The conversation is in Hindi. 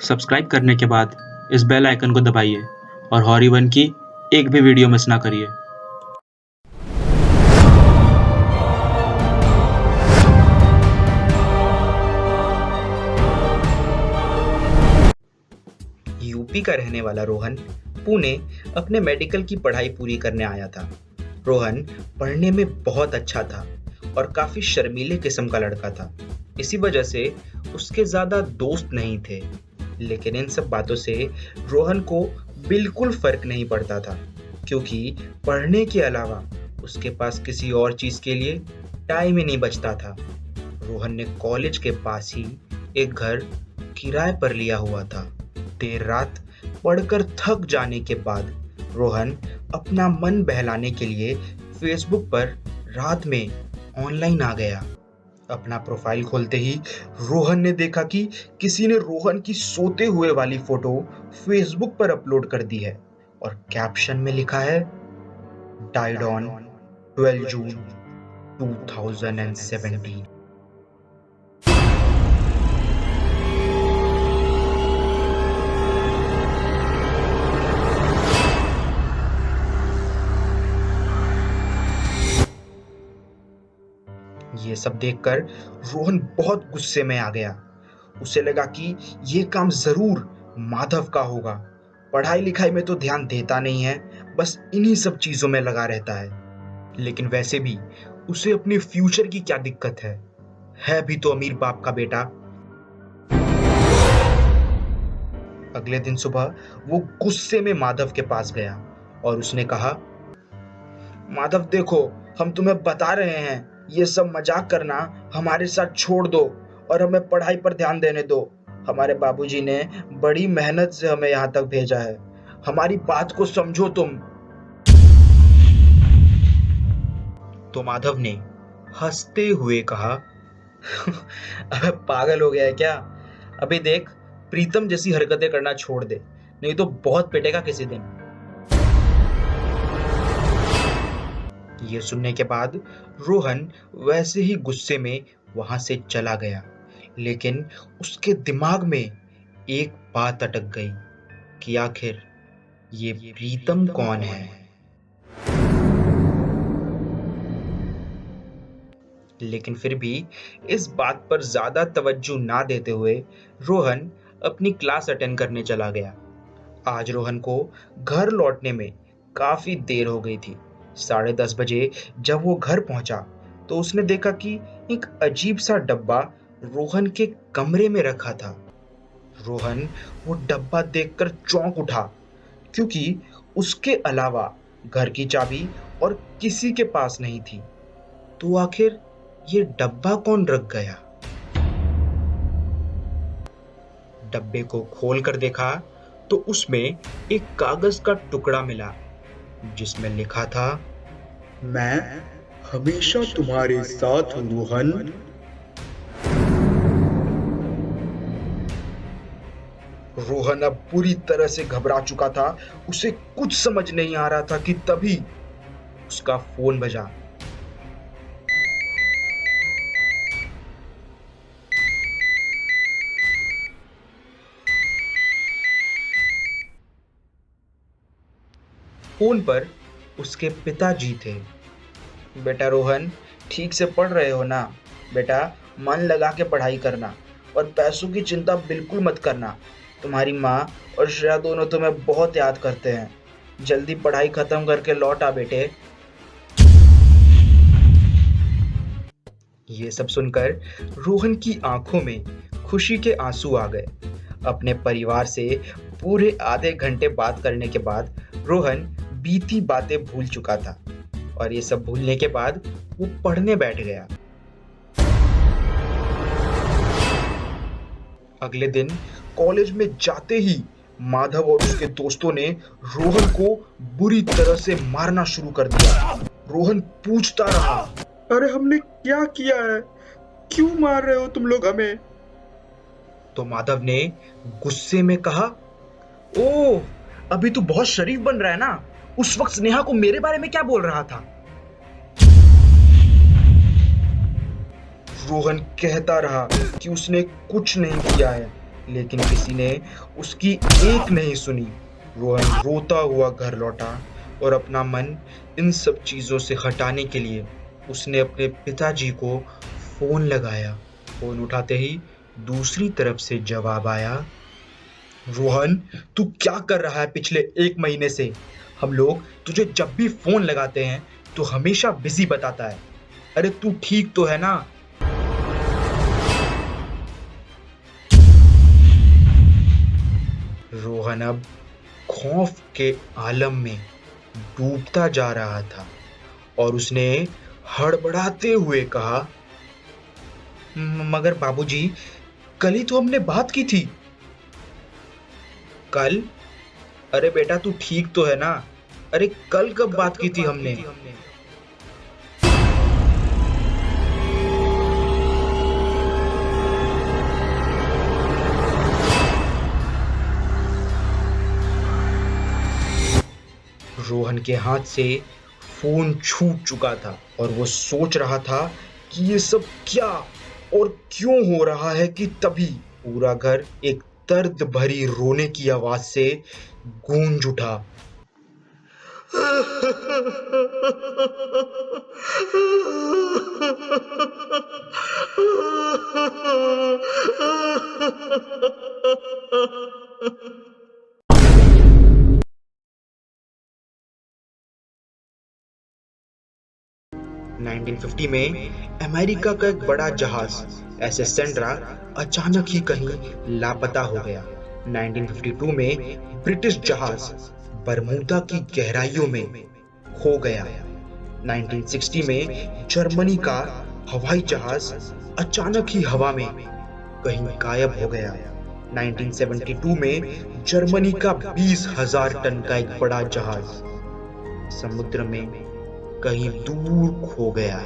सब्सक्राइब करने के बाद इस बेल आइकन को दबाइए और हॉरी वन की एक भी वीडियो मिस ना करिए। यूपी का रहने वाला रोहन पुणे अपने मेडिकल की पढ़ाई पूरी करने आया था। रोहन पढ़ने में बहुत अच्छा था और काफी शर्मीले किस्म का लड़का था। इसी वजह से उसके ज्यादा दोस्त नहीं थे। लेकिन इन सब बातों से रोहन को बिल्कुल फर्क नहीं पड़ता था, क्योंकि पढ़ने के अलावा उसके पास किसी और चीज के लिए टाइम ही नहीं बचता था। रोहन ने कॉलेज के पास ही एक घर किराए पर लिया हुआ था। देर रात पढ़कर थक जाने के बाद रोहन अपना मन बहलाने के लिए फेसबुक पर रात में ऑनलाइन आ गया। अपना प्रोफाइल खोलते ही रोहन ने देखा कि किसी ने रोहन की सोते हुए वाली फोटो फेसबुक पर अपलोड कर दी है और कैप्शन में लिखा है, डाइड ऑन 12 जून 2017। ये सब देखकर रोहन बहुत गुस्से में आ गया। उसे लगा कि ये काम जरूर माधव का होगा। पढ़ाई लिखाई में तो ध्यान देता नहीं है, बस इन्हीं सब चीजों में लगा रहता है। लेकिन वैसे भी उसे अपने फ्यूचर की क्या दिक्कत है भी तो अमीर बाप का बेटा। अगले दिन सुबह वो गुस्से में माधव के पास गया और उसने कहा, माधव देखो, हम तुम्हें बता रहे हैं, ये सब मजाक करना हमारे साथ छोड़ दो और हमें पढ़ाई पर ध्यान देने दो। हमारे बाबूजी ने बड़ी मेहनत से हमें यहाँ तक भेजा है, हमारी बात को समझो तुम। तो माधव ने हंसते हुए कहा, अबे पागल हो गया है क्या? अभी देख, प्रीतम जैसी हरकतें करना छोड़ दे, नहीं तो बहुत पिटेगा किसी दिन। ये सुनने के बाद रोहन वैसे ही गुस्से में वहां से चला गया, लेकिन उसके दिमाग में एक बात अटक गई कि आखिर ये प्रीतम कौन है। लेकिन फिर भी इस बात पर ज्यादा तवज्जो ना देते हुए रोहन अपनी क्लास अटेंड करने चला गया। आज रोहन को घर लौटने में काफी देर हो गई थी। 10:30 बजे जब वो घर पहुंचा तो उसने देखा कि एक अजीब सा डब्बा रोहन के कमरे में रखा था। रोहन वो डब्बा देखकर चौंक उठा, क्योंकि उसके अलावा घर की चाबी और किसी के पास नहीं थी। तो आखिर ये डब्बा कौन रख गया? डब्बे को खोल कर देखा तो उसमें एक कागज का टुकड़ा मिला जिसमें लिखा था, मैं हमेशा तुम्हारे साथ हूँ रोहन। रोहन अब पूरी तरह से घबरा चुका था। उसे कुछ समझ नहीं आ रहा था कि तभी उसका फोन बजा। फोन पर उसके पिताजी थे। बेटा रोहन, ठीक से पढ़ रहे हो ना? बेटा, मन लगा के पढ़ाई करना और पैसों की चिंता बिल्कुल मत करना। तुम्हारी माँ और श्रेया दोनों तुम्हें बहुत याद करते हैं। जल्दी पढ़ाई खत्म करके लौट आ बेटे। ये सब सुनकर रोहन की आंखों में खुशी के आंसू आ गए। अपने परिवार से पूरे आधे घंटे बात करने के बाद रोहन बीती बातें भूल चुका था और ये सब भूलने के बाद वो पढ़ने बैठ गया। अगले दिन कॉलेज में जाते ही माधव और उसके दोस्तों ने रोहन को बुरी तरह से मारना शुरू कर दिया। रोहन पूछता रहा, अरे हमने क्या किया है? क्यों मार रहे हो तुम लोग हमें? तो माधव ने गुस्से में कहा, ओह, अभी तू बहुत शरीफ बन रहा है ना? उस वक्त स्नेहा को मेरे बारे में क्या बोल रहा था? रोहन कहता रहा कि उसने कुछ नहीं किया है, लेकिन किसी ने उसकी एक नहीं सुनी। रोहन रोता हुआ घर लौटा और अपना मन इन सब चीजों से हटाने के लिए उसने अपने पिताजी को फोन लगाया। फोन उठाते ही दूसरी तरफ से जवाब आया, रोहन, तू क्या कर रहा है पिछले 1 महीने से? हम लोग तुझे जब भी फोन लगाते हैं तो हमेशा बिजी बताता है। अरे तू ठीक तो है ना? रोहन अब खौफ के आलम में डूबता जा रहा था और उसने हड़बड़ाते हुए कहा, मगर बाबूजी, कल ही तो हमने बात की थी। कल? अरे बेटा, तू ठीक तो है ना? अरे कल कब बात की थी हमने? रोहन के हाथ से फोन छूट चुका था और वो सोच रहा था कि ये सब क्या और क्यों हो रहा है कि तभी पूरा घर एक दर्द भरी रोने की आवाज से गूंज उठा। नाइनटीन 1950 में अमेरिका का एक बड़ा जहाज एसएस सेंड्रा अचानक ही कहीं लापता हो गया। 1952 में ब्रिटिश जहाज बरमूदा की गहराइयों में खो गया। 1960 में जर्मनी का हवाई जहाज अचानक ही हवा में कहीं गायब हो गया। 1972 में जर्मनी का 20,000 टन का एक बड़ा जहाज समुद्र में कहीं दूर खो गया।